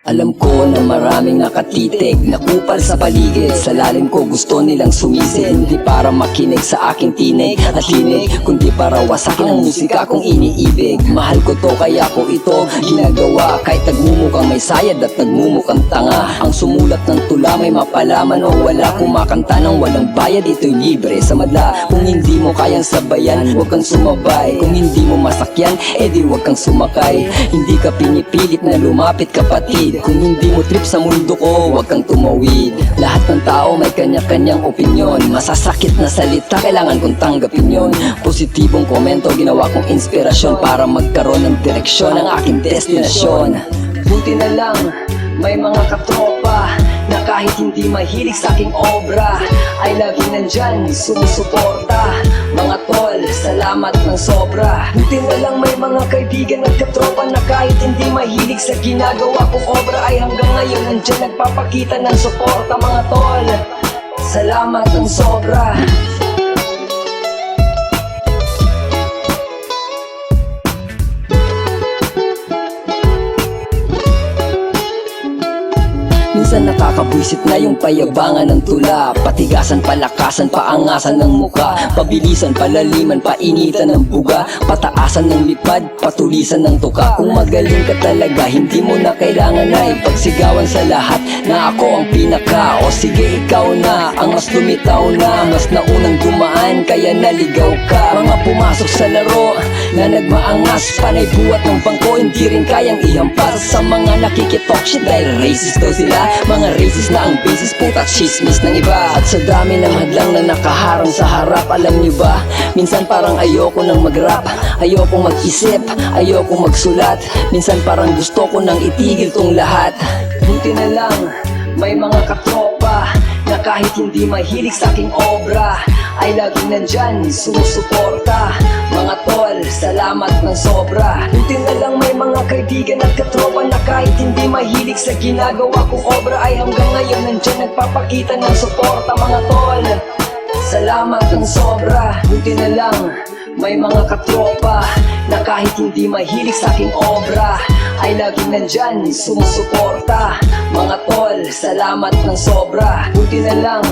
Alam ko na maraming nakatitig, nakupal sa paligid. Sa lalim ko gusto nilang sumisid, hindi para makinig sa aking tinig at tinig, kundi para wasakin ang musika kong iniibig. Mahal ko to kaya ko ito ginagawa, kahit nagmumukhang may sayad at nagmumukhang tanga. Ang sumulat ng tula may mapalaman o wala, kumakanta ng walang bayad, ito'y libre sa madla. Kung hindi mo kayang sabayan, huwag kang sumabay. Kung hindi mo masakyan, edi huwag kang sumakay. Hindi ka pinipilit na lumapit kapatid. Kung hindi mo trip sa mundo ko, huwag kang tumawid. Lahat ng tao may kanya-kanyang opinyon. Masasakit na salita, kailangan kong tanggapin yon. Positibong komento, ginawa kong inspirasyon para magkaroon ng direksyon ang aking destinasyon. Buti na lang, may mga katropa na kahit hindi mahilig sa aking obra ay laging nandyan, sumusuporta. Mga tol, salamat ng sobra. Buti na lang may mga kaibigan at katropa na kahit hindi mahilig sa ginagawa kong obra ay hanggang ngayon nandyan nagpapakita ng suporta. Mga tol, salamat ng sobra. Minsan nakakabwisit na yung payabangan ng tula, patigasan, palakasan, paangasan ng muka, pabilisan, palaliman, painitan ng buga, pataasan ng lipad, patulisan ng tuka. Kung magaling ka talaga, hindi mo na kailangan na ipagsigawan sa lahat na ako ang pinaka. O sige, ikaw na ang mas lumitaw na, mas naunang dumaan kaya naligaw ka. Mga pumasok sa laro na nagmaangas, panay buhat ng bangko, hindi rin kayang ihampas. Sa mga nakikitalk shit dahil racist daw sila, mga racist na ang basis, puta chismis ng iba. At sa dami ng hadlang na nakaharang sa harap, alam niyo ba, minsan parang ayoko nang mag-rap, ayoko mag-isip, ayoko magsulat. Minsan parang gusto ko nang itigil tong lahat. Buti na lang, may mga katropa na kahit hindi mahilig sa aking obra ay laging nandyan, sumusuporta. Mga tol, salamat ng sobra. Buti na lang may mga kaibigan at katropa na kahit hindi mahilig sa ginagawa kong obra ay hanggang ngayon nandyan nagpapakita ng suporta. Mga tol, salamat ng sobra. Buti na lang may mga katropa na kahit hindi mahilig sa aking obra ay laging nandyan, sumusuporta. Mga tol, salamat ng sobra. Buti na lang